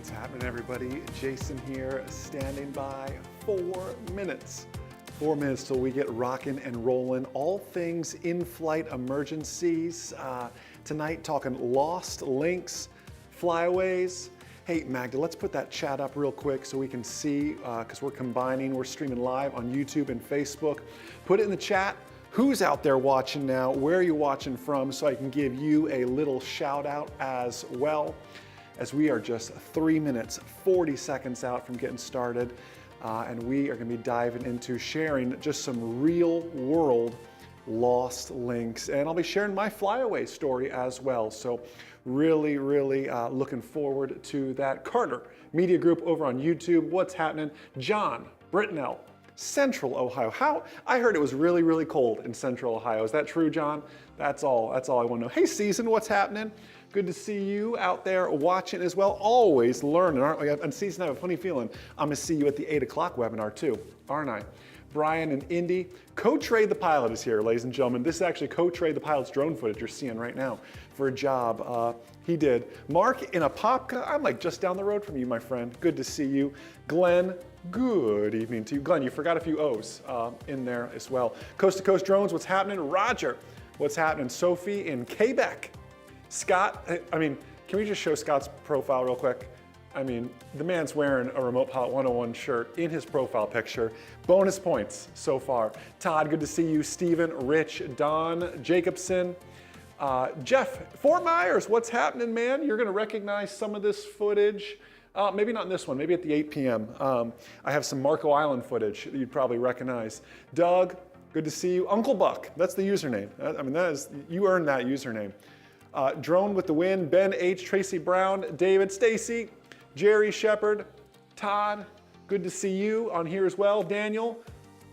What's happening, everybody? Jason here, standing by. 4 minutes. 4 minutes till we get rocking and rolling. All things in-flight emergencies. Tonight, talking lost links, flyaways. Hey, Magda, let's put that chat up real quick so we can see, because we're combining, we're streaming live on YouTube and Facebook. Put it in the chat. Who's out there watching now? Where are you watching from? So I can give you a little shout out as well, as we are just 3 minutes, 40 seconds out from getting started. And we are going to be diving into sharing just some real world lost links. And I'll be sharing my flyaway story as well. So really looking forward to that. Carter Media Group over on YouTube. What's happening? John Britnell, Central Ohio. I heard it was really cold in Central Ohio. Is that true, John? That's all I want to know. Hey, Season, what's happening? Good to see you out there watching as well. Always learning, aren't we? And Season, I have a funny feeling I'm going to see you at the 8 o'clock webinar too, aren't I? Brian and Indy. Co-Trade the Pilot is here, ladies and gentlemen. This is actually Co-Trade the Pilot's drone footage you're seeing right now for a job he did. Mark in Apopka. I'm like just down the road from you, my friend. Good to see you. Glenn, good evening to you. Glenn, you forgot a few O's in there as well. Coast to Coast Drones, what's happening? Roger, what's happening? Sophie in Quebec. Scott, I mean, can we just show Scott's profile real quick? I mean, the man's wearing a Remote Pilot 101 shirt in his profile picture. Bonus points so far. Todd, good to see you. Steven, Rich, Don, Jacobson, Jeff, Fort Myers, what's happening, man? You're gonna recognize some of this footage. Maybe not in this one, maybe at the 8 p.m. I have some Marco Island footage that you'd probably recognize. Doug, good to see you. Uncle Buck, that's the username. I mean, you earned that username. Drone with the Wind, Ben H, Tracy Brown, David, Stacy, Jerry Shepard, Todd, good to see you on here as well. Daniel,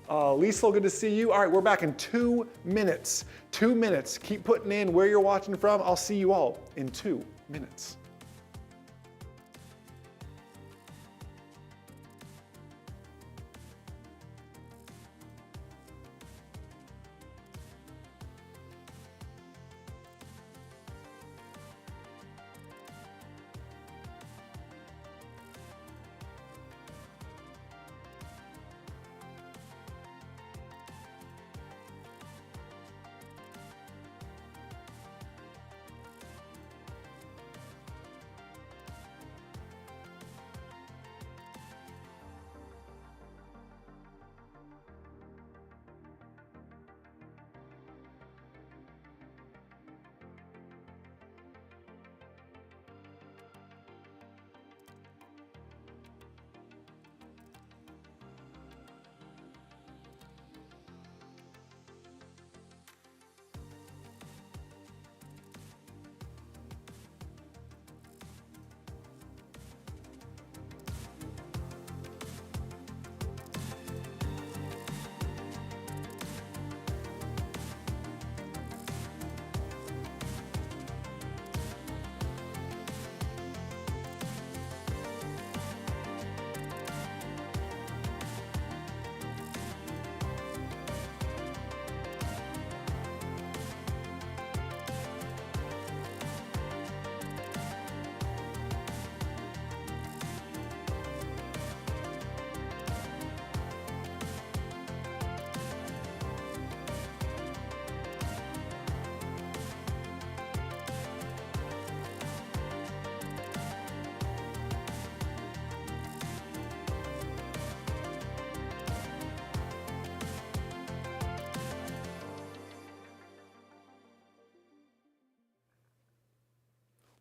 Liesl, good to see you. All right, we're back in 2 minutes. 2 minutes. Keep putting in where you're watching from. I'll see you all in 2 minutes.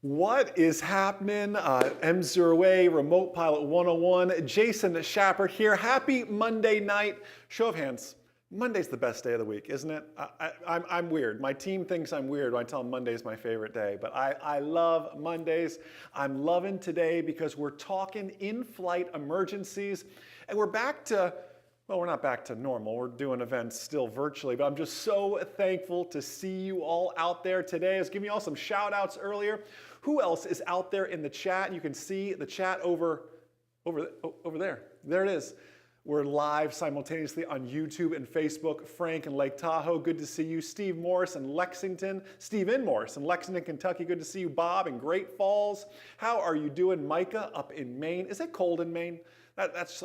What is happening? M0A, Remote Pilot 101, Jason Shapper here. Happy Monday night. Show of hands. Monday's the best day of the week, isn't it? I'm weird. My team thinks I'm weird when I tell them Monday's my favorite day, but I love Mondays. I'm loving today because we're talking in-flight emergencies, and we're back to, well, we're not back to normal. We're doing events still virtually, but I'm just so thankful to see you all out there today. I was giving you all some shout outs earlier. Who else is out there in the chat? You can see the chat over there. There it is. We're live simultaneously on YouTube and Facebook. Frank in Lake Tahoe, good to see you. Steve in Morris in Lexington, Kentucky, good to see you. Bob in Great Falls, how are you doing? Micah up in Maine. Is it cold in Maine? That's,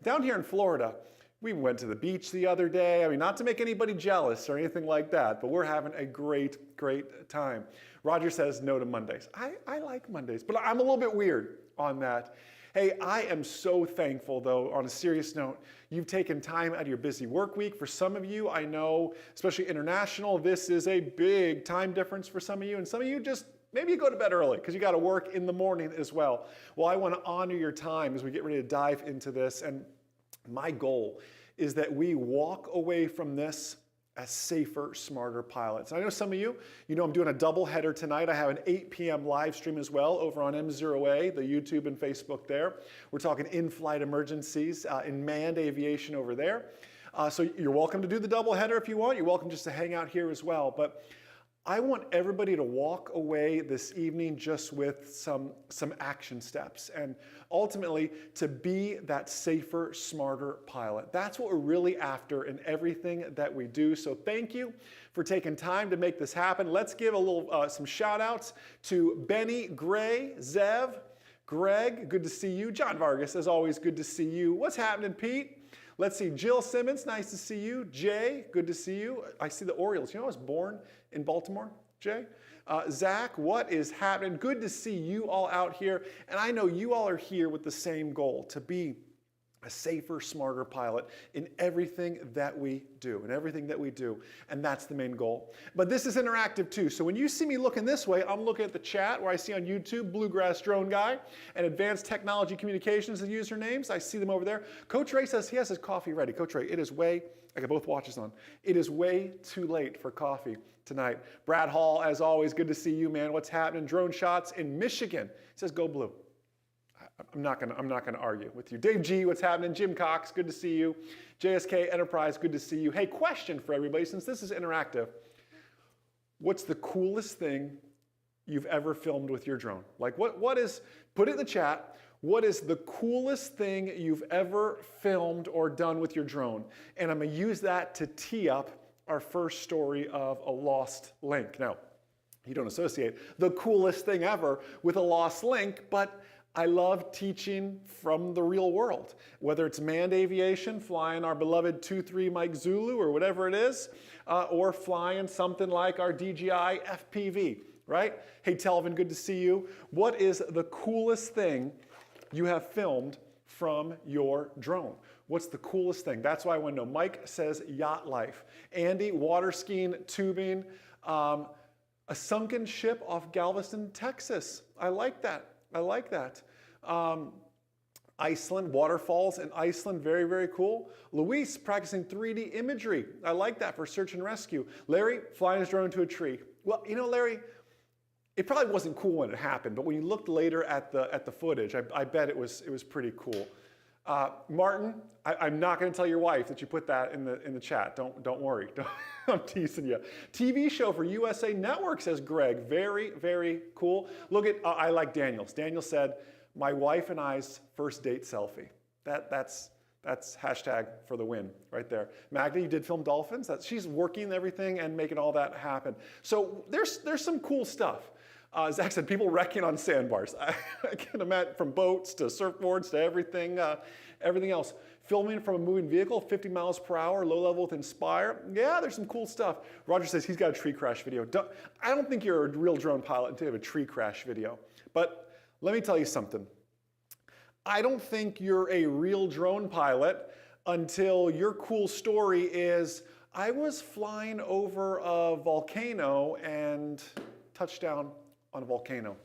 down here in Florida, we went to the beach the other day. I mean, not to make anybody jealous or anything like that, but we're having a great, great time. Roger says no to Mondays. I like Mondays, but I'm a little bit weird on that. Hey, I am so thankful, though, on a serious note, you've taken time out of your busy work week. For some of you, I know, especially international, this is a big time difference for some of you, and some of you just maybe you go to bed early because you got to work in the morning as well. Well, I want to honor your time as we get ready to dive into this, and my goal is that we walk away from this as safer, smarter pilots. I know some of you, I'm doing a double header tonight. I have an 8 p.m. live stream as well over on M0A, the YouTube and Facebook there. We're talking in-flight emergencies in manned aviation over there. So you're welcome to do the double header if you want. You're welcome just to hang out here as well. But I want everybody to walk away this evening just with some action steps and ultimately to be that safer, smarter pilot. That's what we're really after in everything that we do. So thank you for taking time to make this happen. Let's give a little some shout outs to Benny, Gray, Zev, Greg, good to see you. John Vargas, as always, good to see you. What's happening, Pete? Let's see, Jill Simmons, nice to see you. Jay, good to see you. I see the Orioles. I was born in Baltimore, Jay. Zach, what is happening? Good to see you all out here. And I know you all are here with the same goal, to be a safer, smarter pilot in everything that we do, and that's the main goal. But this is interactive too, so when you see me looking this way, I'm looking at the chat where I see on YouTube, Bluegrass Drone Guy, and Advanced Technology Communications, the usernames, I see them over there. Coach Ray says he has his coffee ready. Coach Ray, I got both watches on. It is way too late for coffee tonight. Brad Hall, as always, good to see you, man. What's happening? Drone Shots in Michigan. He says, go blue. I'm not gonna argue with you. Dave G, what's happening? Jim Cox, good to see you. JSK Enterprise, good to see you. Hey, question for everybody, since this is interactive. What's the coolest thing you've ever filmed with your drone? Like what is, put it in the chat, what is the coolest thing you've ever filmed or done with your drone? And I'm gonna use that to tee up our first story of a lost link. Now, you don't associate the coolest thing ever with a lost link, but I love teaching from the real world, whether it's manned aviation, flying our beloved 2-3 Mike Zulu or whatever it is, or flying something like our DJI FPV, right? Hey, Telvin, good to see you. What is the coolest thing you have filmed from your drone? What's the coolest thing? That's why I want to know. Mike says yacht life. Andy, water skiing, tubing, a sunken ship off Galveston, Texas. I like that. Iceland, waterfalls in Iceland, very, very cool. Luis, practicing 3D imagery. I like that for search and rescue. Larry, flying his drone into a tree. Well, Larry, it probably wasn't cool when it happened, but when you looked later at the footage, I bet it was pretty cool. Martin, I'm not going to tell your wife that you put that in the chat. Don't worry. I'm teasing you. TV show for USA Network, says Greg. Very, very cool. Look at, I like Daniel's. Daniel said, my wife and I's first date selfie. That's hashtag for the win right there. Magda, you did film dolphins. She's working everything and making all that happen. So there's some cool stuff. Zach said, people wrecking on sandbars. I can imagine, from boats to surfboards to everything else. Filming from a moving vehicle, 50 miles per hour, low level with Inspire. Yeah, there's some cool stuff. Roger says he's got a tree crash video. I don't think you're a real drone pilot until you have a tree crash video. But let me tell you something. I don't think you're a real drone pilot until your cool story is, I was flying over a volcano and touched down on a volcano.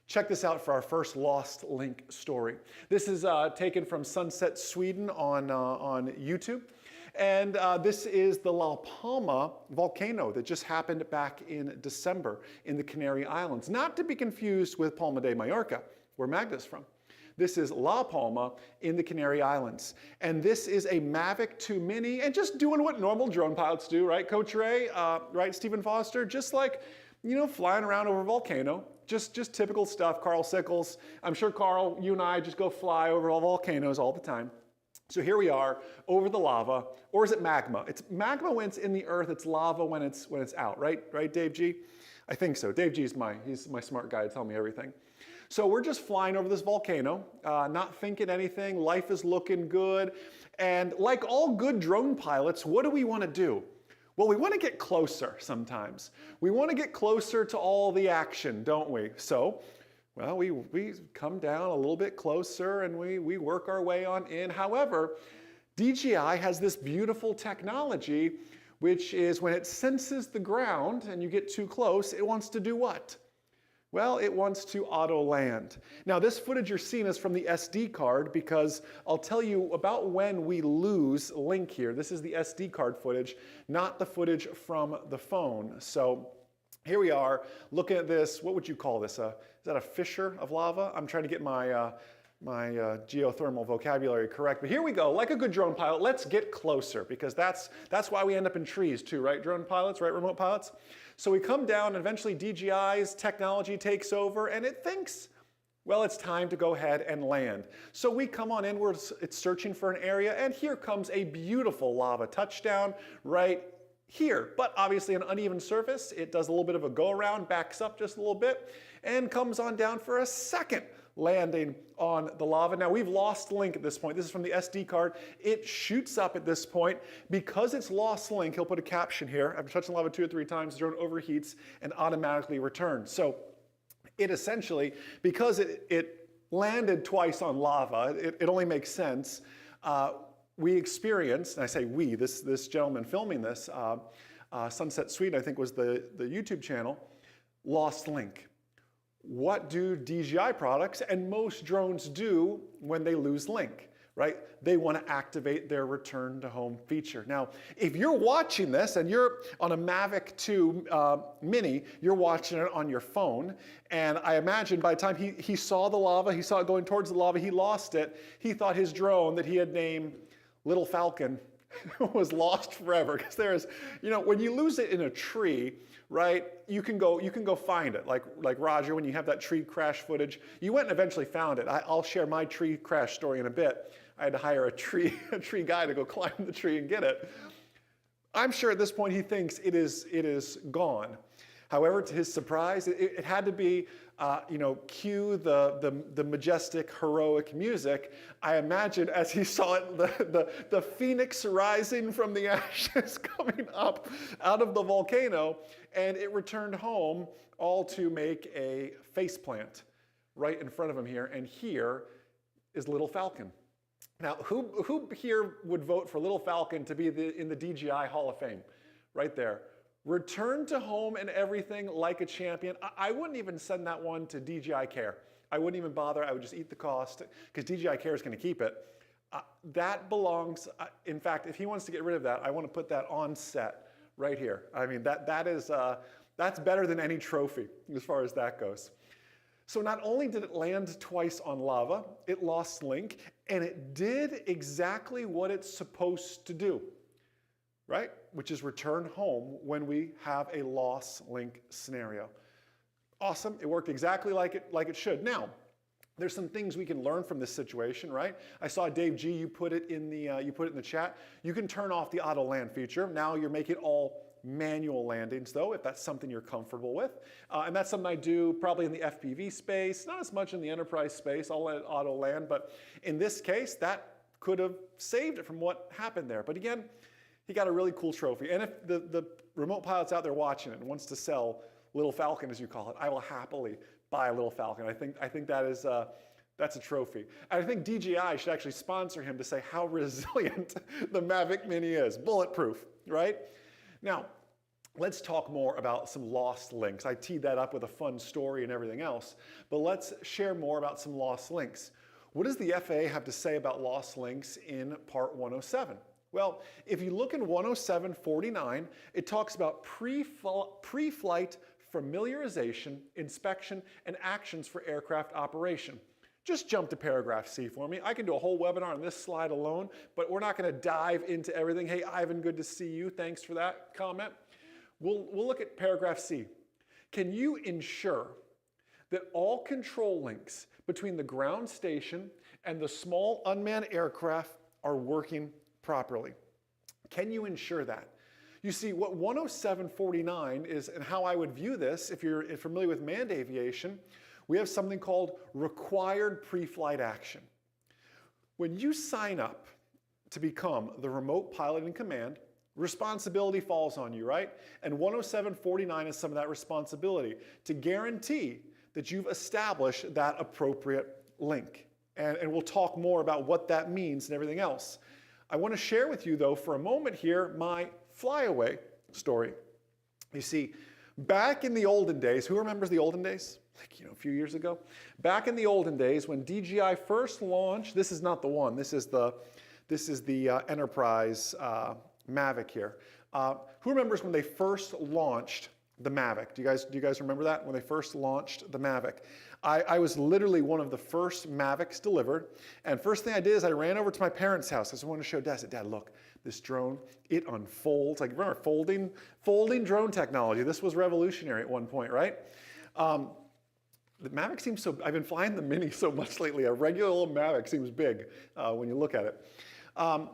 Check this out for our first lost link story. This is taken from Sunset, Sweden on YouTube. And this is the La Palma volcano that just happened back in December in the Canary Islands. Not to be confused with Palma de Mallorca, where Magda's from. This is La Palma in the Canary Islands. And this is a Mavic 2 Mini, and just doing what normal drone pilots do, right? Coach Ray, right, Stephen Foster, just like, flying around over a volcano. Just typical stuff. Carl Sickles. I'm sure, Carl, you and I just go fly over all volcanoes all the time. So here we are over the lava, or is it magma? It's magma when it's in the earth, it's lava when it's out, right? Right, Dave G? I think so. Dave G's he's my smart guy to tell me everything. So we're just flying over this volcano, not thinking anything, life is looking good. And like all good drone pilots, what do we want to do? Well, we want to get closer sometimes. We want to get closer to all the action, don't we? So, well, we come down a little bit closer and we work our way on in. However, DJI has this beautiful technology, which is when it senses the ground and you get too close, it wants to do what? Well, it wants to auto land. Now, this footage you're seeing is from the SD card because I'll tell you about when we lose link here. This is the SD card footage, not the footage from the phone. So here we are looking at this. What would you call this? Is that a fissure of lava? I'm trying to get my geothermal vocabulary correct. But here we go. Like a good drone pilot, let's get closer because that's why we end up in trees too, right? Drone pilots, right? Remote pilots. So we come down and eventually DJI's technology takes over and it thinks, well, it's time to go ahead and land. So we come on inwards, it's searching for an area, and here comes a beautiful lava touchdown right here. But obviously an uneven surface, it does a little bit of a go around, backs up just a little bit, and comes on down for a second landing on the lava. Now we've lost link at this point. This is from the SD card. It shoots up at this point. Because it's lost link, he'll put a caption here. After touching lava 2 or 3 times, the drone overheats and automatically returns. So it essentially, because it landed twice on lava, it only makes sense. We experienced, and I say we, this gentleman filming this, Sunset Suite, I think was the YouTube channel, lost link. What do DJI products and most drones do when they lose link, right? They want to activate their return to home feature. Now, if you're watching this and you're on a Mavic 2 Mini, you're watching it on your phone, and I imagine by the time he saw the lava, he saw it going towards the lava, he lost it, he thought his drone that he had named Little Falcon was lost forever, because there's, you know, when you lose it in a tree, right, you can go find it. Like Roger, when you have that tree crash footage, you went and eventually found it. I'll share my tree crash story in a bit. I had to hire a tree guy to go climb the tree and get it. I'm sure at this point he thinks it is gone. However, to his surprise, it had to be, cue the majestic, heroic music. I imagine as he saw it, the phoenix rising from the ashes coming up out of the volcano, and it returned home all to make a faceplant right in front of him here. And here is Little Falcon. Now, who here would vote for Little Falcon to be in the DJI Hall of Fame? Right there. Return to home and everything like a champion. I wouldn't even send that one to DJI Care. I wouldn't even bother. I would just eat the cost because DJI Care is going to keep it. That belongs, in fact, if he wants to get rid of that, I want to put that on set right here. I mean, that's better than any trophy as far as that goes. So not only did it land twice on lava, it lost link, and it did exactly what it's supposed to do, right? Which is return home when we have a lost link scenario. Awesome, it worked exactly like it should. Now, there's some things we can learn from this situation, right? I saw Dave G, you put it in the chat. You can turn off the auto land feature. Now you're making all manual landings though, if that's something you're comfortable with. And that's something I do probably in the FPV space, not as much in the enterprise space. I'll let it auto land, but in this case, that could have saved it from what happened there. But again, he got a really cool trophy. And if the remote pilot's out there watching it and wants to sell Little Falcon, as you call it, I will happily buy a Little Falcon. I think that is that's a trophy. And I think DJI should actually sponsor him to say how resilient the Mavic Mini is. Bulletproof, right? Now, let's talk more about some lost links. I teed that up with a fun story and everything else, but let's share more about some lost links. What does the FAA have to say about lost links in Part 107? Well, if you look in 107.49, it talks about pre-flight familiarization, inspection, and actions for aircraft operation. Just jump to paragraph C for me. I can do a whole webinar on this slide alone, but we're not going to dive into everything. Hey, Ivan, good to see you. Thanks for that comment. We'll look at paragraph C. Can you ensure that all control links between the ground station and the small unmanned aircraft are working properly. Can you ensure that? You see, what 10749 is, and how I would view this, if you're familiar with manned aviation, we have something called required pre-flight action. When you sign up to become the remote pilot in command, responsibility falls on you, right? And 10749 is some of that responsibility to guarantee that you've established that appropriate link. And we'll talk more about what that means and everything else. I want to share with you, though, for a moment here, my flyaway story. You see, back in the olden days, who remembers the olden days? Like, a few years ago? Back in the olden days, when DJI first launched, this is not the one, this is the Enterprise Mavic here. Who remembers when they first launched the Mavic? Do you guys remember that? When they first launched the Mavic? I was literally one of the first Mavics delivered, and first thing I did is I ran over to my parents' house. I just wanted to show Dad. I said, Dad, look, this drone, it unfolds. Like, remember folding drone technology? This was revolutionary at one point, right? The Mavic seems so, I've been flying the Mini so much lately. A regular little Mavic seems big when you look at it. And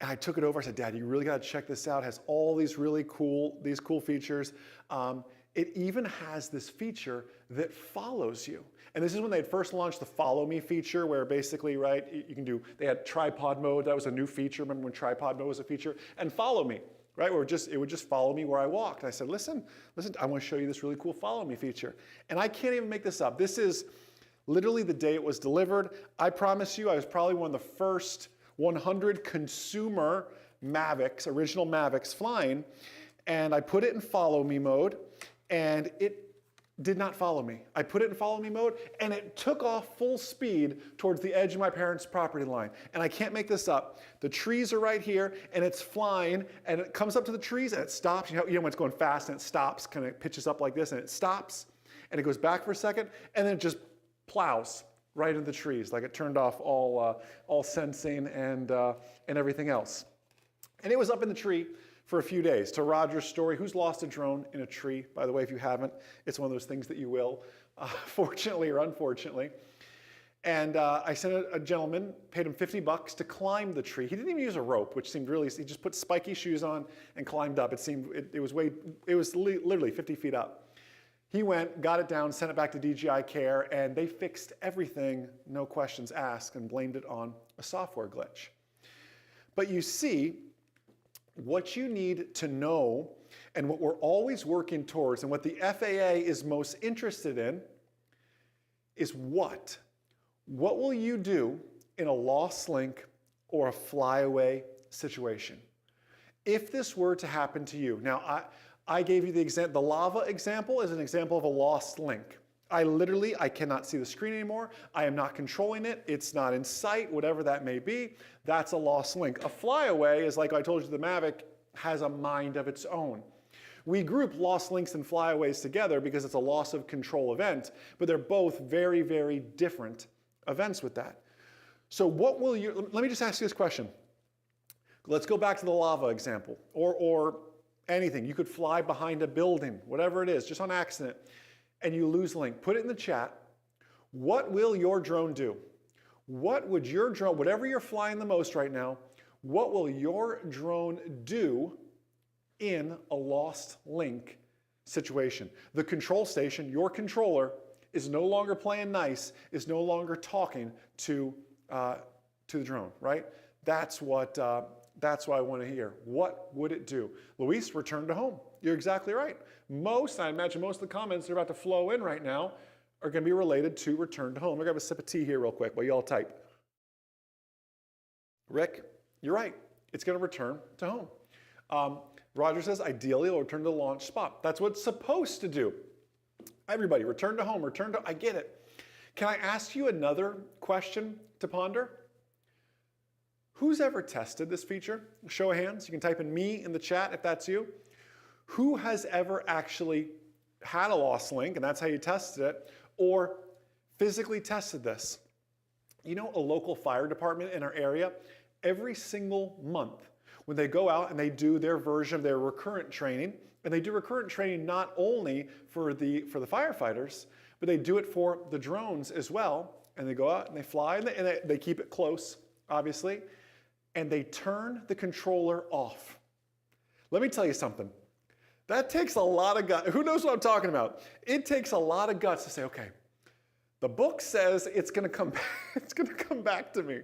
I took it over. I said, Dad, you really got to check this out. It has all these really cool features. It even has this feature that follows you. And this is when they had first launched the follow me feature, where basically, right, they had tripod mode. That was a new feature. Remember when tripod mode was a feature? And follow me, right? Where it would just follow me where I walked. And I said, listen, I want to show you this really cool follow me feature. And I can't even make this up. This is literally the day it was delivered. I promise you, I was probably one of the first 100 consumer Mavics, original Mavics flying. And I put it in follow me mode, and it did not follow me. I put it in follow me mode, and it took off full speed towards the edge of my parents' property line. And I can't make this up. The trees are right here, and it's flying, and it comes up to the trees, and it stops. You know when it's going fast, and it stops, kind of pitches up like this, and it stops, and it goes back for a second, and then it just plows right into the trees, like it turned off all sensing and everything else. And it was up in the tree for a few days. To Roger's story, who's lost a drone in a tree? By the way, if you haven't, it's one of those things that you will, fortunately or unfortunately. And I sent a gentleman, paid him $50 to climb the tree. He didn't even use a rope, which seemed really, he just put spiky shoes on and climbed up. It was literally 50 feet up. He went, got it down, sent it back to DJI Care, and they fixed everything, no questions asked, and blamed it on a software glitch. But you see, what you need to know, and what we're always working towards, and what the FAA is most interested in, is what? What will you do in a lost link or a flyaway situation? If this were to happen to you. Now, I gave you the lava example is an example of a lost link. I cannot see the screen anymore. I am not controlling it. It's not in sight, whatever that may be. That's a lost link. A flyaway is, like I told you, the Mavic has a mind of its own. We group lost links and flyaways together because it's a loss of control event, but they're both very, very different events with that. So let me just ask you this question. Let's go back to the lava example, or anything. You could fly behind a building, whatever it is, just on accident, and you lose link. Put it in the chat. What will your drone do? What would your drone, whatever you're flying the most right now, what will your drone do in a lost link situation? The control station, your controller, is no longer playing nice, is no longer talking to the drone, right? That's what I want to hear. What would it do? Luis, return to home. You're exactly right. I imagine most of the comments that are about to flow in right now are going to be related to return to home. I'm going to grab a sip of tea here real quick while you all type. Rick, you're right. It's going to return to home. Roger says, ideally, it'll return to the launch spot. That's what it's supposed to do. Everybody, return to home, I get it. Can I ask you another question to ponder? Who's ever tested this feature? Show of hands. You can type in me in the chat if that's you. Who has ever actually had a lost link, and that's how you tested it, or physically tested this? You know, a local fire department in our area, every single month, when they go out and they do their version of their recurrent training, and they do recurrent training not only for the firefighters, but they do it for the drones as well, and they go out and they fly, and they keep it close, obviously. and they turn the controller off. Let me tell you something. That takes a lot of guts. Who knows what I'm talking about? It takes a lot of guts to say, okay, the book says it's going to come back, it's going to come back to me.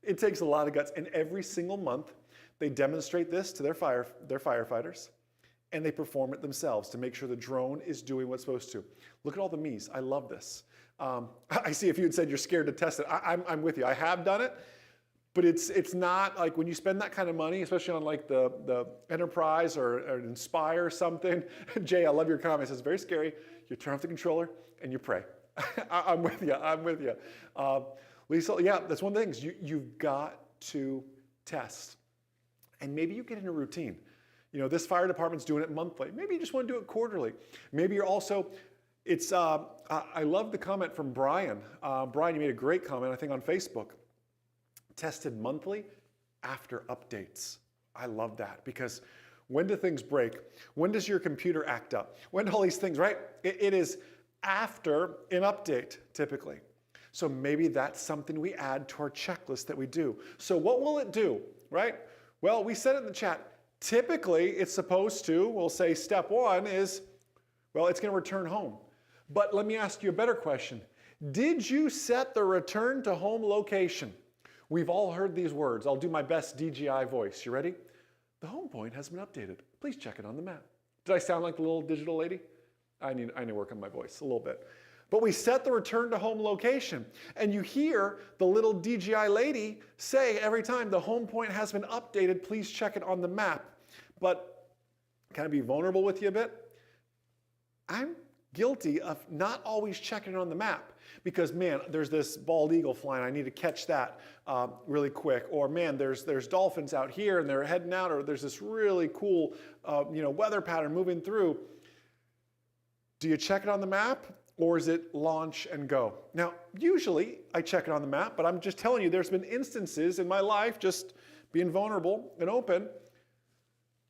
It takes a lot of guts. And every single month, they demonstrate this to their firefighters, and they perform it themselves to make sure the drone is doing what's supposed to. Look at all the me's. I love this. I see if you had said you're scared to test it. I'm with you. I have done it. But it's not like when you spend that kind of money, especially on like the Enterprise or Inspire or something. Jay, I love your comments. It's very scary. You turn off the controller and you pray. I'm with you. I'm with you. Lisa, yeah, that's one of the things. You've got to test. And maybe you get in a routine. You know, this fire department's doing it monthly. Maybe you just want to do it quarterly. Maybe you're also, I love the comment from Brian. Brian, you made a great comment, I think, on Facebook. Tested monthly after updates. I love that because when do things break? When does your computer act up? When do all these things, right? It is after an update, typically. So maybe that's something we add to our checklist that we do. So what will it do, right? Well, we said it in the chat. Typically, it's supposed to, we'll say step one is, well, it's going to return home. But let me ask you a better question. Did you set the return to home location? We've all heard these words. I'll do my best DJI voice. You ready? The home point has been updated. Please check it on the map. Did I sound like the little digital lady? I need to work on my voice a little bit. But we set the return to home location. And you hear the little DJI lady say every time, the home point has been updated. Please check it on the map. But can I be vulnerable with you a bit? I'm guilty of not always checking it on the map. Because, man, there's this bald eagle flying. I need to catch that really quick. Or, man, there's dolphins out here and they're heading out. Or there's this really cool weather pattern moving through. Do you check it on the map? Or is it launch and go? Now, usually I check it on the map. But I'm just telling you, there's been instances in my life, just being vulnerable and open,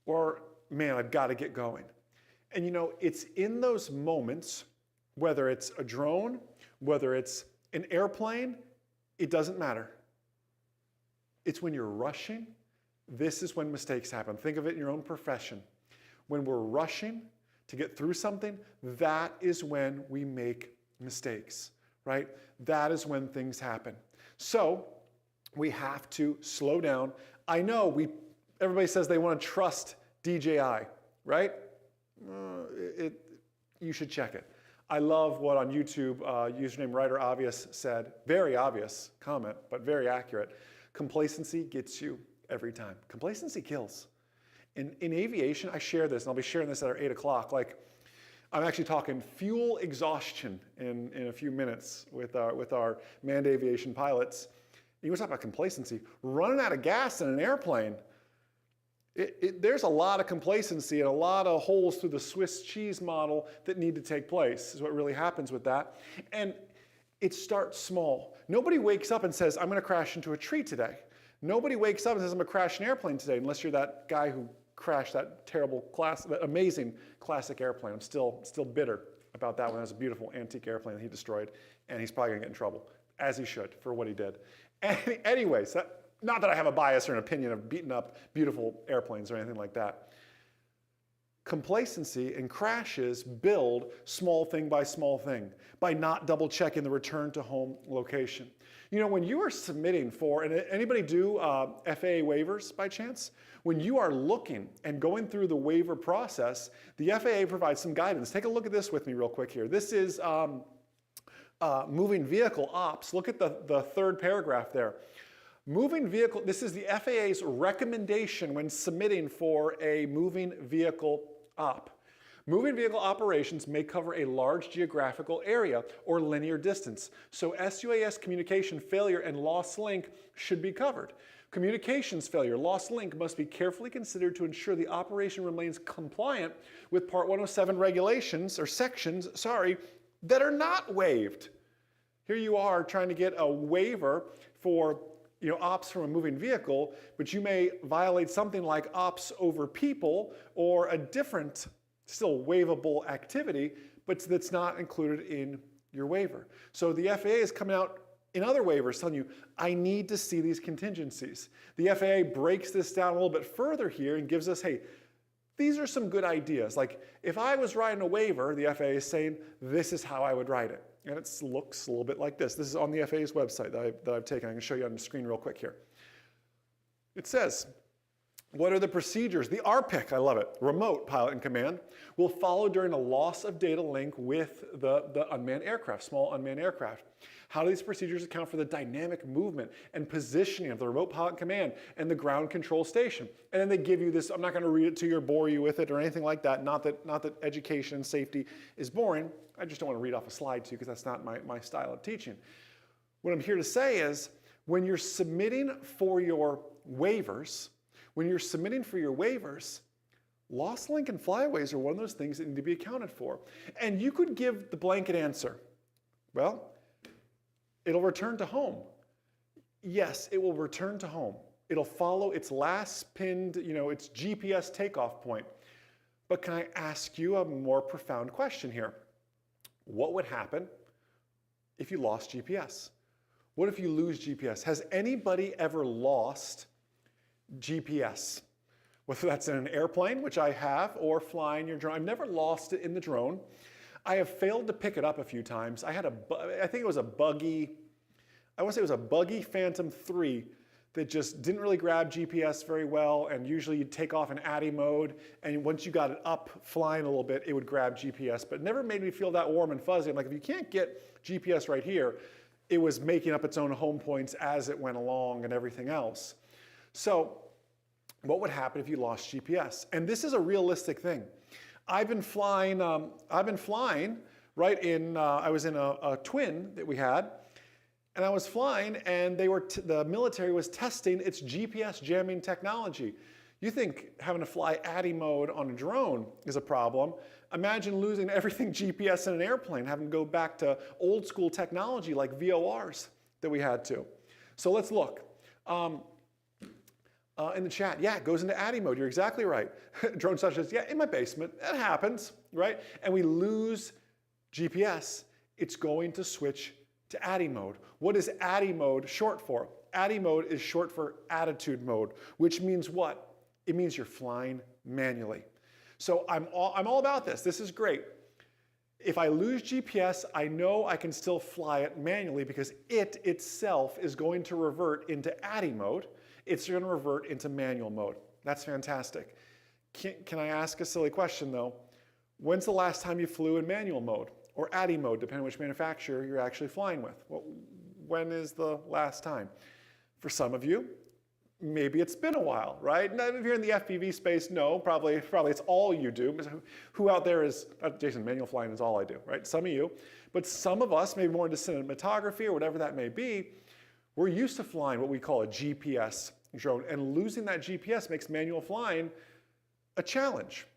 or, man, I've got to get going. And, you know, it's in those moments, whether it's a drone, whether it's an airplane, it doesn't matter. It's when you're rushing, this is when mistakes happen. Think of it in your own profession. When we're rushing to get through something, that is when we make mistakes, right? That is when things happen. So we have to slow down. I know everybody says they want to trust DJI, right? You should check it. I love what on YouTube, username Writer Obvious said, very obvious comment, but very accurate. Complacency gets you every time. Complacency kills. In aviation, I share this, and I'll be sharing this at our 8 o'clock. Like, I'm actually talking fuel exhaustion in a few minutes with our manned aviation pilots. You want to talk about complacency. Running out of gas in an airplane, there's a lot of complacency and a lot of holes through the Swiss cheese model that need to take place, is what really happens with that. And it starts small. Nobody wakes up and says, I'm going to crash into a tree today. Nobody wakes up and says, I'm going to crash an airplane today, unless you're that guy who crashed that that amazing classic airplane. I'm still bitter about that one. It was a beautiful antique airplane that he destroyed, and he's probably going to get in trouble, as he should, for what he did. Anyways, not that I have a bias or an opinion of beating up beautiful airplanes or anything like that. Complacency and crashes build small thing by small thing by not double checking the return to home location. You know, when you are submitting for, and anybody do FAA waivers by chance? When you are looking and going through the waiver process, the FAA provides some guidance. Take a look at this with me real quick here. This is moving vehicle ops. Look at the third paragraph there. Moving vehicle, this is the FAA's recommendation when submitting for a moving vehicle op. Moving vehicle operations may cover a large geographical area or linear distance, so SUAS communication failure and lost link should be covered. Communications failure, lost link must be carefully considered to ensure the operation remains compliant with Part 107 regulations, or sections, that are not waived. Here you are trying to get a waiver for ops from a moving vehicle, but you may violate something like ops over people or a different, still waivable activity, but that's not included in your waiver. So the FAA is coming out in other waivers telling you, I need to see these contingencies. The FAA breaks this down a little bit further here and gives us, hey, these are some good ideas. Like if I was writing a waiver, the FAA is saying, this is how I would write it. And it looks a little bit like this. This is on the FAA's website that I've taken. I can show you on the screen real quick here. It says, what are the procedures? The RPIC, I love it, remote pilot and command, will follow during a loss of data link with the unmanned aircraft, small unmanned aircraft. How do these procedures account for the dynamic movement and positioning of the remote pilot and command and the ground control station? And then they give you this, I'm not going to read it to you or bore you with it or anything like that. Not that education and safety is boring. I just don't want to read off a slide to you because that's not my style of teaching. What I'm here to say is when you're submitting for your waivers, lost link and flyaways are one of those things that need to be accounted for. And you could give the blanket answer. Well, it'll return to home. Yes, it will return to home. It'll follow its last pinned, its GPS takeoff point. But can I ask you a more profound question here? What would happen if you lost GPS? What if you lose GPS? Has anybody ever lost GPS? Whether that's in an airplane, which I have, or flying your drone. I've never lost it in the drone. I have failed to pick it up a few times. I think it was a buggy, I want to say it was a buggy Phantom 3 that just didn't really grab GPS very well, and usually you'd take off in ATTI mode, and once you got it up flying a little bit, it would grab GPS, but it never made me feel that warm and fuzzy. I'm like, if you can't get GPS right here, it was making up its own home points as it went along and everything else. So what would happen if you lost GPS? And this is a realistic thing. I've been flying, right in, I was in a twin that we had, and I was flying, and the military was testing its GPS jamming technology. You think having to fly ATTI mode on a drone is a problem. Imagine losing everything GPS in an airplane, having to go back to old school technology like VORs that we had to. So let's look. In the chat, yeah, it goes into ATTI mode. You're exactly right. Drone such as, yeah, in my basement. That happens, right? And we lose GPS. It's going to switch to ATTI mode. What is ATTI mode short for? ATTI mode is short for attitude mode, which means what? It means you're flying manually. So I'm all about this. This is great. If I lose GPS, I know I can still fly it manually because it itself is going to revert into ATTI mode. It's going to revert into manual mode. That's fantastic. Can I ask a silly question though? When's the last time you flew in manual mode or ATTI mode, depending on which manufacturer you're actually flying with? Well, when is the last time? For some of you, maybe it's been a while, right? Now, if you're in the FPV space, no, probably it's all you do. Who out there is, Jason, manual flying is all I do, right? Some of you. But some of us, maybe more into cinematography or whatever that may be, we're used to flying what we call a GPS drone, and losing that GPS makes manual flying a challenge.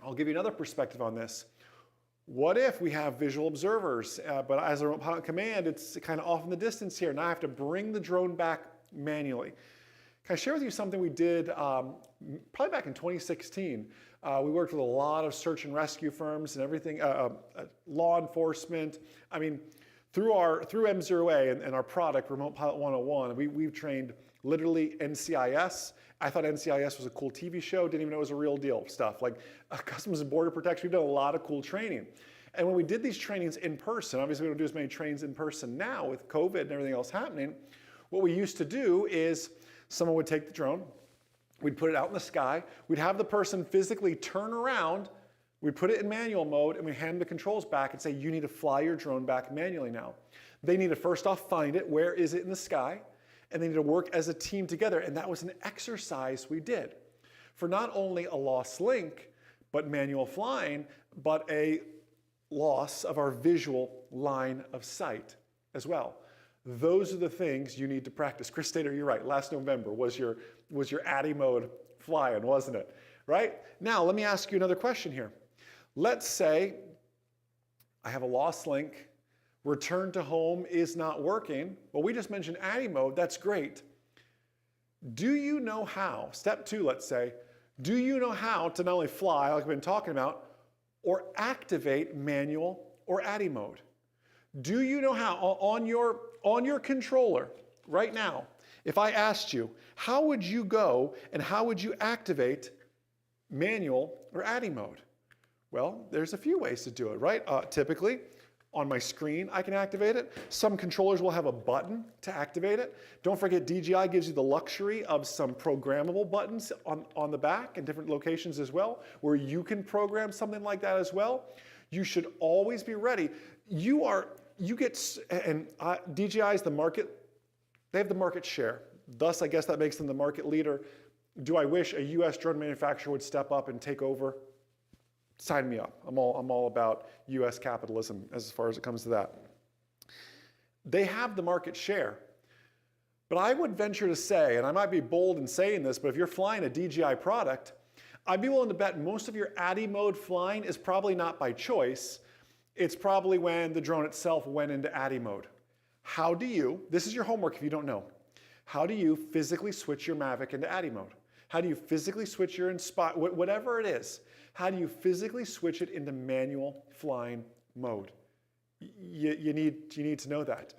I'll give you another perspective on this. What if we have visual observers, but as a remote pilot command, it's kind of off in the distance here. Now I have to bring the drone back manually. Can I share with you something we did probably back in 2016? We worked with a lot of search and rescue firms and everything, law enforcement. I mean, through M0A and our product, Remote Pilot 101, we've trained literally NCIS. I thought NCIS was a cool TV show, didn't even know it was a real deal stuff. Like Customs and Border Protection, we've done a lot of cool training. And when we did these trainings in person, obviously we don't do as many trainings in person now with COVID and everything else happening, what we used to do is someone would take the drone, we'd put it out in the sky, we'd have the person physically turn around, we'd put it in manual mode, and we'd hand the controls back and say, you need to fly your drone back manually now. They need to first off find it, where is it in the sky, and they need to work as a team together. And that was an exercise we did for not only a lost link, but manual flying, but a loss of our visual line of sight as well. Those are the things you need to practice. Chris Stater, you're right. Last November was your ATTI mode flying, wasn't it? Right? Now, let me ask you another question here. Let's say I have a lost link, return to home is not working. Well, we just mentioned ATTI mode. That's great. Do you know how, step 2, let's say, do you know how to not only fly, like we've been talking about, or activate manual or ATTI mode? Do you know how, on your controller right now, if I asked you, how would you go and how would you activate manual or ADI mode? Well, there's a few ways to do it, right? Typically, on my screen, I can activate it. Some controllers will have a button to activate it. Don't forget, DJI gives you the luxury of some programmable buttons on the back in different locations as well, where you can program something like that as well. You should always be ready. DJI is the market, they have the market share. Thus, I guess that makes them the market leader. Do I wish a US drone manufacturer would step up and take over? Sign me up. I'm all about US capitalism as far as it comes to that. They have the market share. But I would venture to say, and I might be bold in saying this, but if you're flying a DJI product, I'd be willing to bet most of your ADI mode flying is probably not by choice. It's probably when the drone itself went into ADI mode. How do you, this is your homework if you don't know, how do you physically switch your Mavic into ADI mode? How do you physically switch your Inspire, whatever it is, how do you physically switch it into manual flying mode? You need to know that.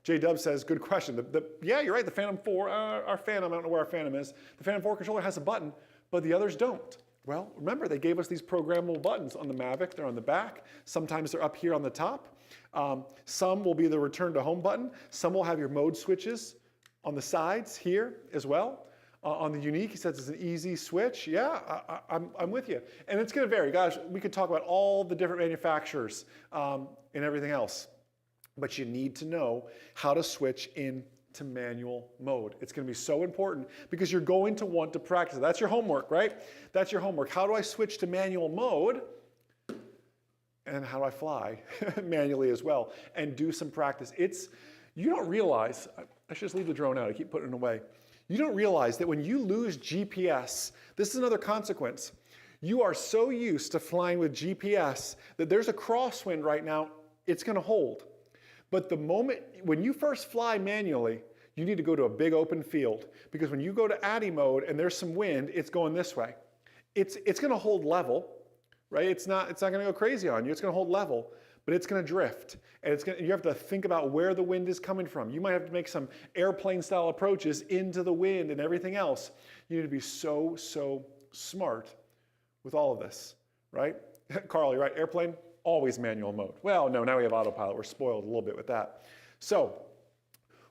J-Dub says, good question. Yeah, you're right, the Phantom 4, our Phantom, I don't know where our Phantom is, the Phantom 4 controller has a button, but the others don't. Well, remember, they gave us these programmable buttons on the Mavic. They're on the back. Sometimes they're up here on the top. Some will be the return to home button. Some will have your mode switches on the sides here as well. On the Unique, he says it's an easy switch. Yeah, I'm with you. And it's going to vary. Guys, we could talk about all the different manufacturers and everything else. But you need to know how to switch into manual mode. It's going to be so important because you're going to want to practice it. That's your homework, right? That's your homework. How do I switch to manual mode? And how do I fly manually as well? And do some practice. You don't realize, I should just leave the drone out. I keep putting it away. You don't realize that when you lose GPS, this is another consequence. You are so used to flying with GPS that there's a crosswind right now, it's going to hold. But the moment, when you first fly manually, you need to go to a big open field because when you go to ADI mode and there's some wind, it's going this way. It's going to hold level, right? It's not going to go crazy on you. It's going to hold level, but it's going to drift. And you have to think about where the wind is coming from. You might have to make some airplane style approaches into the wind and everything else. You need to be so smart with all of this, right? Carl, you're right, airplane, always manual mode. Well, no, now we have autopilot. We're spoiled a little bit with that. So,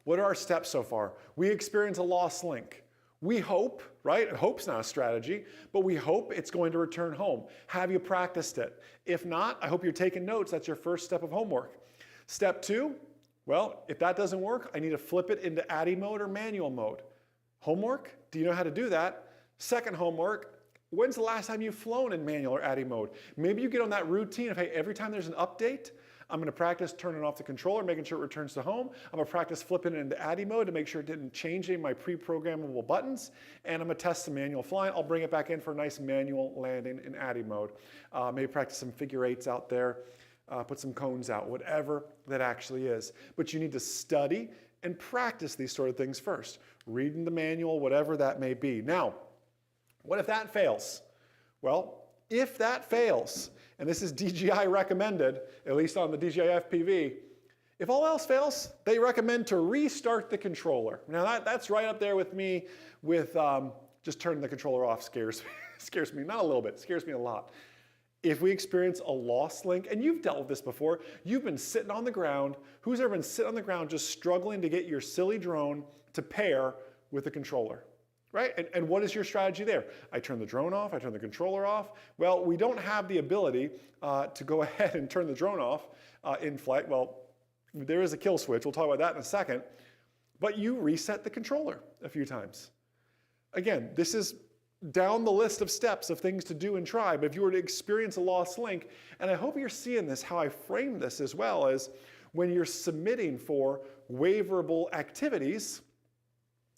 what are our steps so far? We experience a lost link. We hope, right? Hope's not a strategy, but we hope it's going to return home. Have you practiced it? If not, I hope you're taking notes. That's your first step of homework. Step 2, well, if that doesn't work, I need to flip it into ADI mode or manual mode. Homework, do you know how to do that? Second homework, when's the last time you've flown in manual or ADI mode? Maybe you get on that routine of, hey, every time there's an update, I'm going to practice turning off the controller, making sure it returns to home. I'm going to practice flipping it into ADI mode to make sure it didn't change any of my pre-programmable buttons. And I'm going to test some manual flying. I'll bring it back in for a nice manual landing in ADI mode. Maybe practice some figure 8s out there, put some cones out, whatever that actually is. But you need to study and practice these sort of things first. Reading the manual, whatever that may be. Now, what if that fails? Well, if that fails, and this is DJI recommended, at least on the DJI FPV, if all else fails, they recommend to restart the controller. Now that's right up there with me with just turning the controller off scares me, not a little bit, scares me a lot. If we experience a lost link, and you've dealt with this before, you've been sitting on the ground, who's ever been sitting on the ground just struggling to get your silly drone to pair with the controller? Right? And what is your strategy there? I turn the drone off, I turn the controller off. Well, we don't have the ability to go ahead and turn the drone off in flight. Well, there is a kill switch. We'll talk about that in a second. But you reset the controller a few times. Again, this is down the list of steps of things to do and try. But if you were to experience a lost link, and I hope you're seeing this, how I frame this as well as when you're submitting for waiverable activities,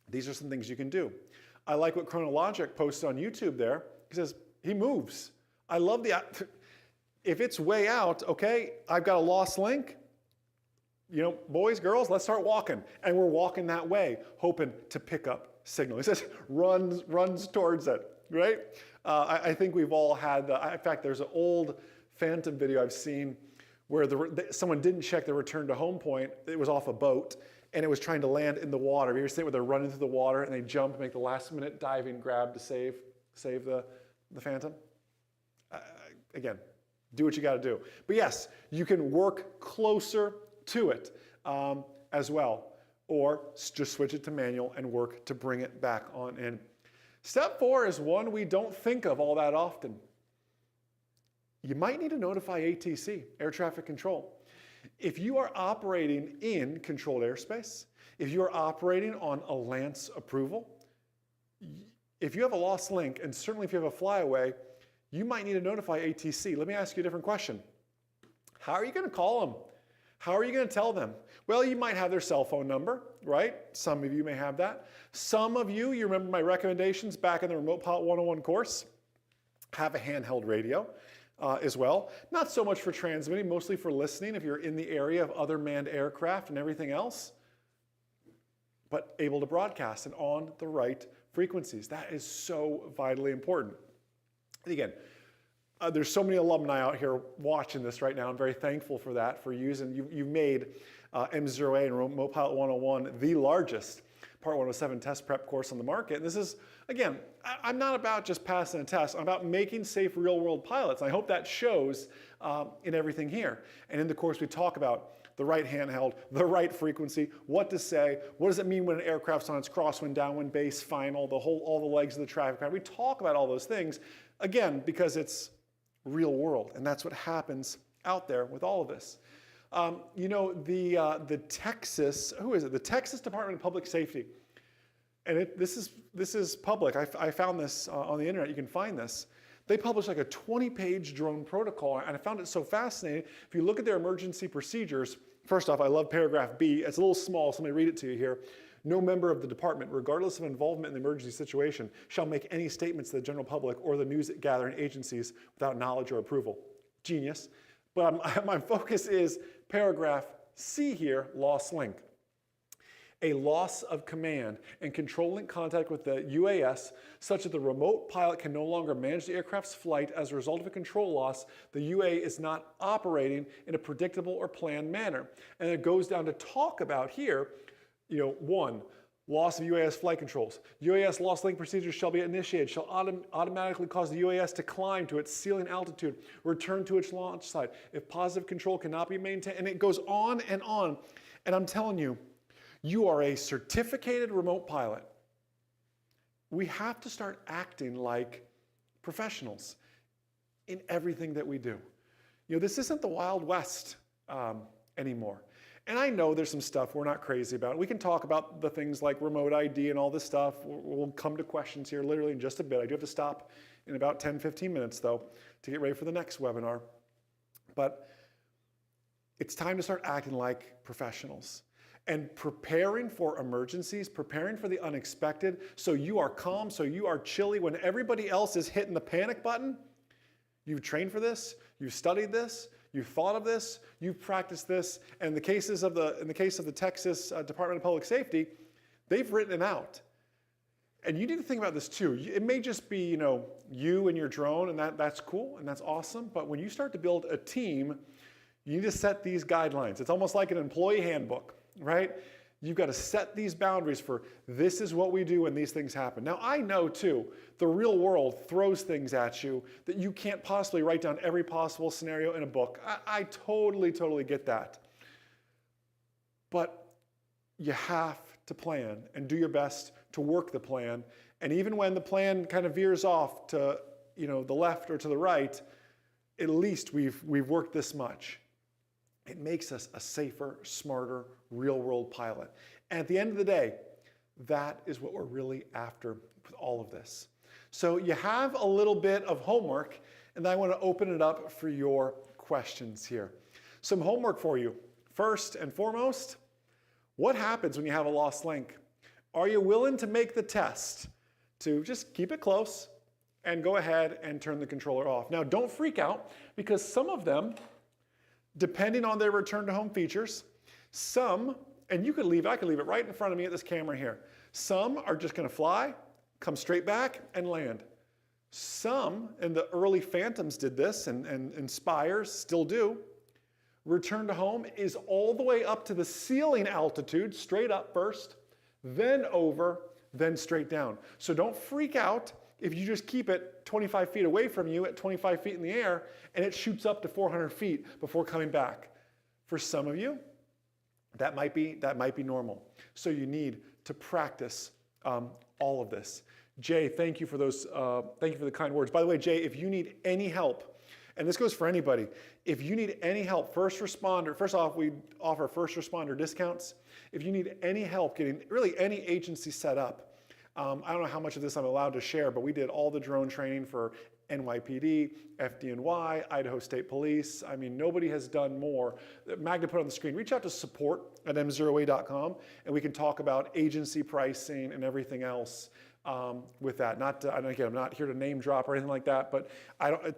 these are some things you can do. I like what Chronologic posts on YouTube there. He says, he moves. I love if it's way out, okay, I've got a lost link. You know, boys, girls, let's start walking. And we're walking that way, hoping to pick up signal. He says, runs towards it, right? I think we've all had, in fact, there's an old Phantom video I've seen where someone didn't check the return to home point. It was off a boat, and it was trying to land in the water. Have you ever seen it where they're running through the water and they jump and make the last minute diving grab to save the Phantom? Again, do what you got to do. But yes, you can work closer to it as well, or just switch it to manual and work to bring it back on in. Step 4 is one we don't think of all that often. You might need to notify ATC, air traffic control. If you are operating in controlled airspace, if you are operating on a LANCE approval, if you have a lost link, and certainly if you have a flyaway, you might need to notify ATC. Let me ask you a different question. How are you going to call them? How are you going to tell them? Well, you might have their cell phone number, right? Some of you may have that. Some of you remember my recommendations back in the Remote Pilot 101 course, have a handheld radio. As well. Not so much for transmitting, mostly for listening if you're in the area of other manned aircraft and everything else, but able to broadcast and on the right frequencies. That is so vitally important. And again, there's so many alumni out here watching this right now. I'm very thankful for that, for using, you've made M0A and Remote Pilot 101 the largest Part 107 test prep course on the market. And this is, again, I'm not about just passing a test. I'm about making safe real-world pilots. And I hope that shows in everything here. And in the course, we talk about the right handheld, the right frequency, what to say, what does it mean when an aircraft's on its crosswind, downwind, base, final, all the legs of the traffic pattern. We talk about all those things, again, because it's real world. And that's what happens out there with all of this. You know, the Texas, who is it? The Texas Department of Public Safety. And this is public. I found this on the internet. You can find this. They published like a 20-page drone protocol, and I found it so fascinating. If you look at their emergency procedures, first off, I love paragraph B. It's a little small, so let me read it to you here. No member of the department, regardless of involvement in the emergency situation, shall make any statements to the general public or the news gathering agencies without knowledge or approval. Genius. But my focus is paragraph C here, lost link. A loss of command and control link contact with the UAS such that the remote pilot can no longer manage the aircraft's flight as a result of a control loss. The UA is not operating in a predictable or planned manner. And it goes down to talk about here, you know, 1, loss of UAS flight controls. UAS loss link procedures shall be initiated, shall automatically cause the UAS to climb to its ceiling altitude, return to its launch site. If positive control cannot be maintained, and it goes on. And I'm telling you, you are a certificated remote pilot. We have to start acting like professionals in everything that we do. You know, this isn't the Wild West anymore. And I know there's some stuff we're not crazy about. We can talk about the things like remote ID and all this stuff. We'll come to questions here literally in just a bit. I do have to stop in about 10, 15 minutes though to get ready for the next webinar. But it's time to start acting like professionals and preparing for emergencies, preparing for the unexpected, so you are calm, so you are chilly when everybody else is hitting the panic button. You've trained for this, you've studied this, you've thought of this, you've practiced this, and in the case of the Texas Department of Public Safety, they've written it out. And you need to think about this too. It may just be, you know, you and your drone, and that's cool and that's awesome, but when you start to build a team, you need to set these guidelines. It's almost like an employee handbook, right? You've got to set these boundaries for this is what we do when these things happen. Now, I know too, the real world throws things at you that you can't possibly write down every possible scenario in a book. I totally get that. But you have to plan and do your best to work the plan. And even when the plan kind of veers off to, you know, the left or to the right, at least we've worked this much. It makes us a safer, smarter, real-world pilot. And at the end of the day, that is what we're really after with all of this. So you have a little bit of homework, and I want to open it up for your questions here. Some homework for you. First and foremost, what happens when you have a lost link? Are you willing to make the test to just keep it close and go ahead and turn the controller off? Now, don't freak out, because some of them, depending on their return to home features, some, and I could leave it right in front of me at this camera here. Some are just going to fly, come straight back, and land. Some, and the early Phantoms did this, and Spires still do, Return to home is all the way up to the ceiling altitude, straight up first, then over, then straight down. So don't freak out if you just keep it 25 feet away from you at 25 feet in the air and it shoots up to 400 feet before coming back. For some of you, that might be normal. So you need to practice all of this. Jay, thank you for those. Thank you for the kind words. By the way, Jay, if you need any help, and this goes for anybody, if you need any help, first responder, first off, we offer first responder discounts. If you need any help getting really any agency set up, I don't know how much of this I'm allowed to share, but we did all the drone training for NYPD, FDNY, Idaho State Police. I mean, nobody has done more. Magda put on the screen, reach out to support@m0a.com, and we can talk about agency pricing and everything else with that. And again, I'm not here to name drop or anything like that, but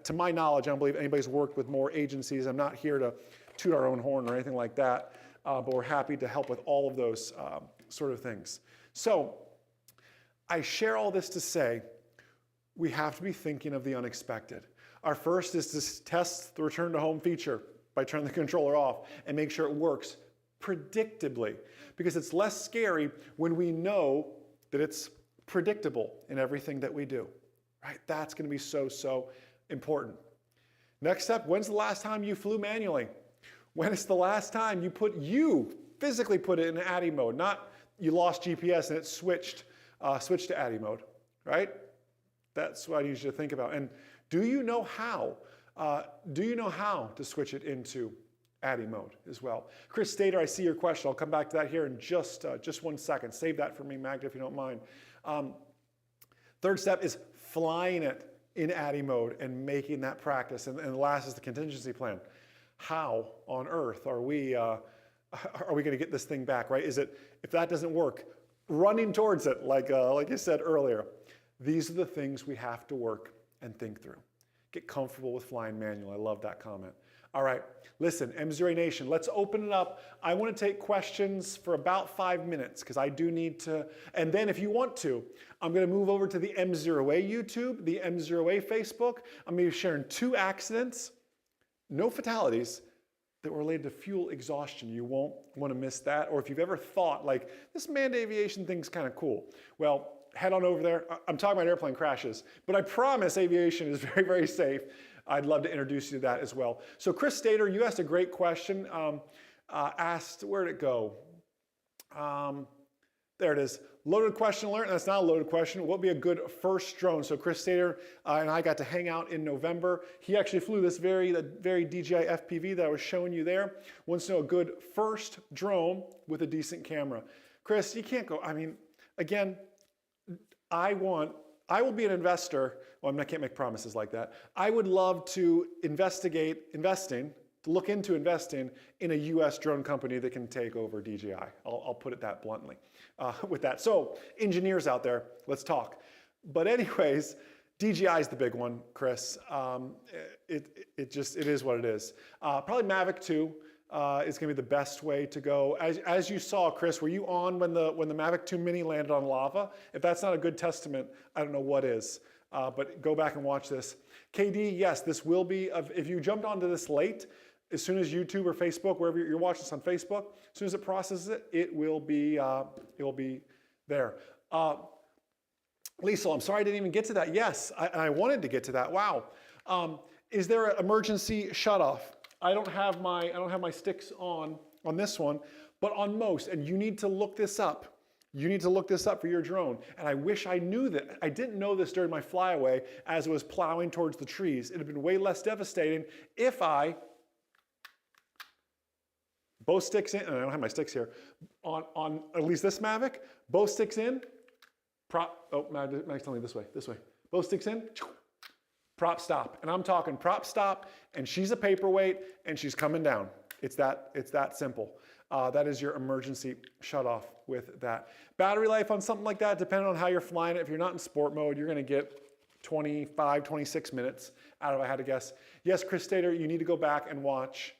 to my knowledge, I don't believe anybody's worked with more agencies. I'm not here to toot our own horn or anything like that, but we're happy to help with all of those sort of things. So I share all this to say, we have to be thinking of the unexpected. Our first is to test the return to home feature by turning the controller off and make sure it works predictably, because it's less scary when we know that it's predictable in everything that we do, right? That's going to be so important. Next step, when's the last time you flew manually? When is the last time you physically put it in ADI mode, not you lost GPS and it switched to ADI mode, right? That's what I need you to think about. And do you know how? Do you know how to switch it into ADI mode as well? Chris Stater, I see your question. I'll come back to that here in just 1 second. Save that for me, Magda, if you don't mind. Third step is flying it in ADI mode and making that practice. And the last is the contingency plan. How on earth are we going to get this thing back, right? Is it, if that doesn't work, running towards it, like you said earlier. These are the things we have to work and think through. Get comfortable with flying manual. I love that comment. All right, listen, M0A Nation, let's open it up. I want to take questions for about 5 minutes because I do need to, and then if you want to, I'm going to move over to the M0A YouTube, the M0A Facebook. I'm going to be sharing 2 accidents, no fatalities, that were related to fuel exhaustion. You won't want to miss that. Or if you've ever thought, like, this manned aviation thing's kind of cool. Well, head on over there. I'm talking about airplane crashes, but I promise aviation is very safe. I'd love to introduce you to that as well. So Chris Stater, you asked a great question. Asked, where'd it go? There it is. Loaded question alert. That's not a loaded question. What would be a good first drone? So Chris Stater and I got to hang out in November. He actually flew this very DJI FPV that I was showing you there. Wants to know a good first drone with a decent camera. Chris, you can't go, I mean, again, I will be an investor. Well, I can't make promises like that. I would love to look into investing in a US drone company that can take over DJI. I'll put it that bluntly with that. So engineers out there, let's talk. But anyways, DJI is the big one, Chris. It is what it is. Probably Mavic 2 is going to be the best way to go. As you saw, Chris, were you on when the Mavic 2 Mini landed on lava? If that's not a good testament, I don't know what is. But go back and watch this. KD, yes, this will be, if you jumped onto this late, as soon as YouTube or Facebook, wherever you're watching this on Facebook, as soon as it processes it, it will be there. Liesl, I'm sorry I didn't even get to that. Yes, I wanted to get to that. Wow. Is there an emergency shutoff? I don't have my sticks on this one, but on most, and you need to look this up. You need to look this up for your drone. And I wish I knew that. I didn't know this during my flyaway as it was plowing towards the trees. It would have been way less devastating if I, both sticks in, and I don't have my sticks here, on at least this Mavic, both sticks in, Mag's telling me this way. Both sticks in, prop stop. And I'm talking prop stop, and she's a paperweight, and she's coming down. It's that simple. That is your emergency shutoff with that. Battery life on something like that, depending on how you're flying it, if you're not in sport mode, you're going to get 25, 26 minutes out of it, I had to guess. Yes, Chris Stater, you need to go back and watch.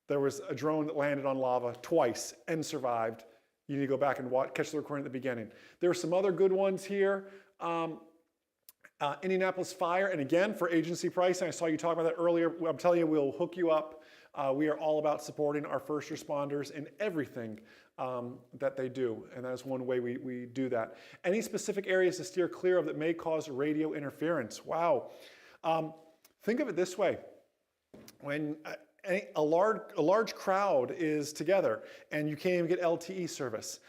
There was a drone that landed on lava twice and survived. You need to go back and catch the recording at the beginning. There are some other good ones here. Indianapolis Fire, and again, for agency pricing, I saw you talk about that earlier. I'm telling you, we'll hook you up We are all about supporting our first responders in everything that they do, and that is one way we do that. Any specific areas to steer clear of that may cause radio interference? Wow. Think of it this way. When a large crowd is together and you can't even get LTE service.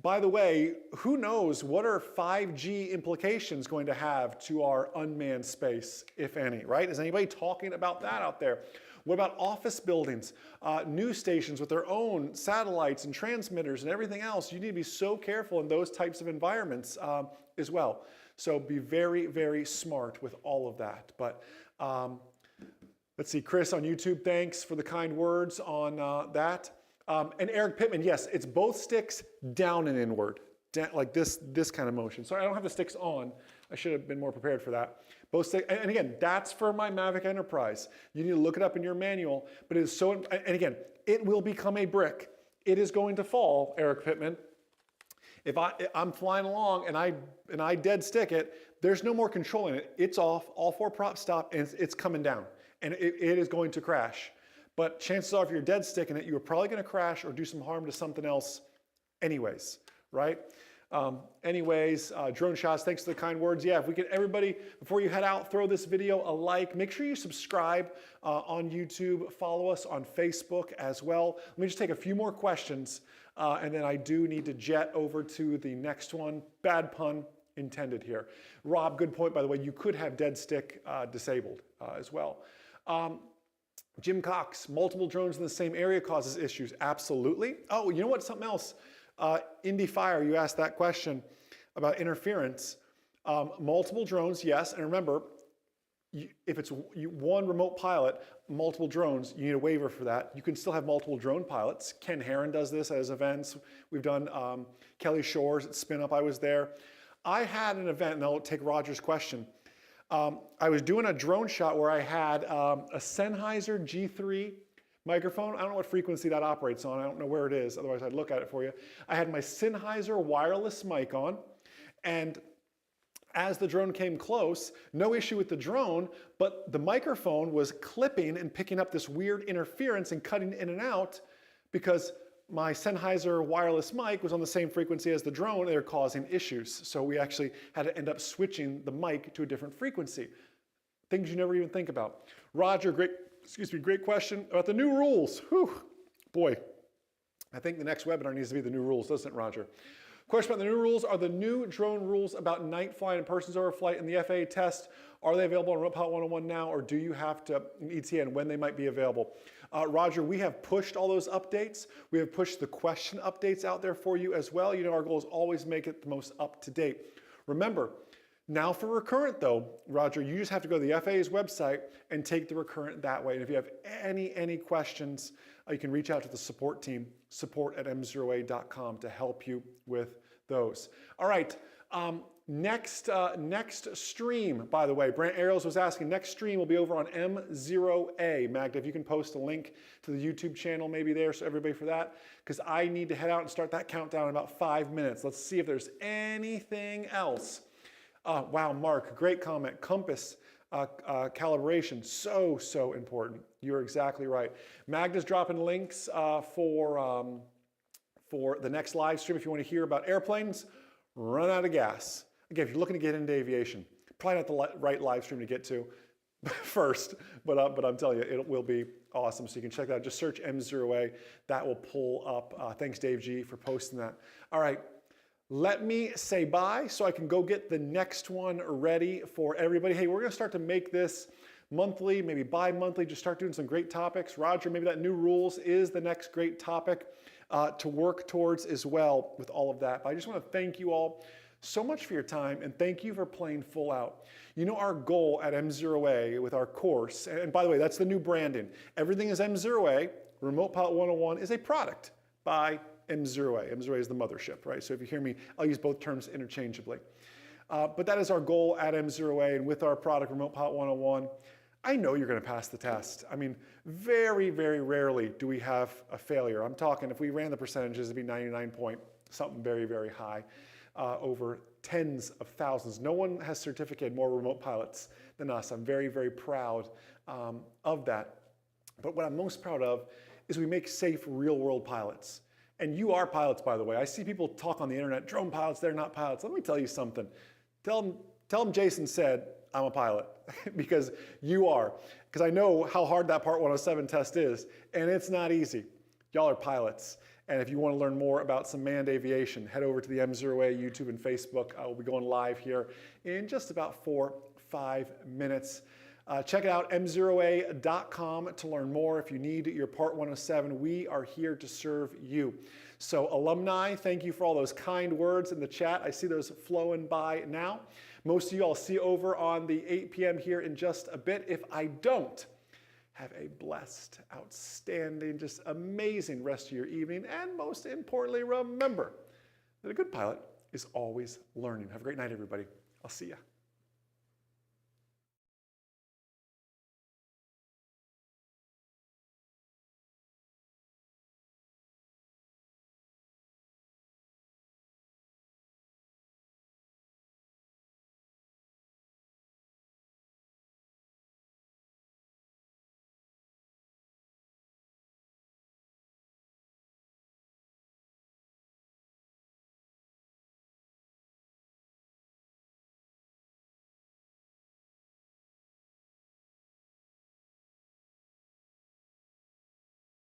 By the way, who knows what are 5G implications going to have to our unmanned space, if any, right? Is anybody talking about that out there? What about office buildings, news stations with their own satellites and transmitters and everything else? You need to be so careful in those types of environments as well. So be very, very smart with all of that. But let's see, Chris on YouTube, thanks for the kind words on that. And Eric Pittman, yes, it's both sticks down and inward, like this kind of motion. Sorry, I don't have the sticks on. I should have been more prepared for that. Both sticks, and again, that's for my Mavic Enterprise. You need to look it up in your manual, but it is so, and again, it will become a brick. It is going to fall, Eric Pittman. If I'm flying along and I dead stick it, there's no more controlling it. It's off, all four props stop, and it's coming down. And it is going to crash. But chances are if you're dead sticking it, you're probably going to crash or do some harm to something else anyways, right? Drone shots, thanks for the kind words. Yeah, if we could, everybody, before you head out, throw this video a like. Make sure you subscribe on YouTube. Follow us on Facebook as well. Let me just take a few more questions, and then I do need to jet over to the next one. Bad pun intended here. Rob, good point, by the way. You could have dead stick disabled as well. Jim Cox, multiple drones in the same area causes issues. Absolutely. Oh, you know what? Something else. Indy Fire, you asked that question about interference. Multiple drones, yes. And remember, if it's one remote pilot, multiple drones, you need a waiver for that. You can still have multiple drone pilots. Ken Herron does this at his events. We've done Kelly Shores at Spin Up. I was there. I had an event, and I'll take Roger's question. I was doing a drone shot where I had a Sennheiser G3 microphone. I don't know what frequency that operates on. I don't know where it is. Otherwise, I'd look at it for you. I had my Sennheiser wireless mic on, and as the drone came close, no issue with the drone, but the microphone was clipping and picking up this weird interference and cutting in and out because my Sennheiser wireless mic was on the same frequency as the drone. They were causing issues. So we actually had to end up switching the mic to a different frequency. Things you never even think about. Roger, great question about the new rules. Whew, boy, I think the next webinar needs to be the new rules, doesn't it, Roger? Question about the new rules. Are the new drone rules about night flying and persons over flight in the FAA test, are they available on Remote Pilot 101 now, or do you have to, in ETN, when they might be available? Roger, we have pushed all those updates. We have pushed the question updates out there for you as well. You know, our goal is always make it the most up to date. Remember, now for recurrent though, Roger, you just have to go to the FAA's website and take the recurrent that way. And if you have any questions, you can reach out to the support team, support@m0a.com, to help you with those. All right, next stream, by the way, Brant Ariels was asking, next stream will be over on M0A. Magda, if you can post a link to the YouTube channel maybe there, so everybody for that, because I need to head out and start that countdown in about 5 minutes. Let's see if there's anything else. Wow, Mark, great comment. Compass calibration, so important. You're exactly right. Magda's dropping links for the next live stream. If you want to hear about airplanes, run out of gas. Again, if you're looking to get into aviation, probably not the right live stream to get to first, but I'm telling you, it will be awesome. So you can check that out. Just search M0A. That will pull up. Thanks, Dave G, for posting that. All right. Let me say bye so I can go get the next one ready for everybody. Hey, we're going to start to make this monthly, maybe bi-monthly, just start doing some great topics. Roger, maybe that new rules is the next great topic to work towards as well with all of that. But I just want to thank you all so much for your time, and thank you for playing full out. You know, our goal at M0A with our course, and by the way, that's the new branding. Everything is M0A. Remote Pilot 101 is a product by M0A. M0A is the mothership, right? So if you hear me, I'll use both terms interchangeably. But that is our goal at M0A, and with our product, Remote Pilot 101, I know you're going to pass the test. I mean, very, very rarely do we have a failure. I'm talking, if we ran the percentages, it'd be 99 point something very, very high, over tens of thousands. No one has certificated more remote pilots than us. I'm very, very proud of that. But what I'm most proud of is we make safe real-world pilots. And you are pilots, by the way. I see people talk on the internet, drone pilots, they're not pilots. Let me tell you something. Tell them Jason said, I'm a pilot, because you are. Because I know how hard that Part 107 test is, and it's not easy. Y'all are pilots. And if you want to learn more about some manned aviation, head over to the M0A YouTube and Facebook. I will be going live here in just about 4-5 minutes. Check it out, m0a.com, to learn more. If you need your Part 107, we are here to serve you. So alumni, thank you for all those kind words in the chat. I see those flowing by now. Most of you I'll see over on the 8 p.m. here in just a bit. If I don't, have a blessed, outstanding, just amazing rest of your evening. And most importantly, remember that a good pilot is always learning. Have a great night, everybody. I'll see you.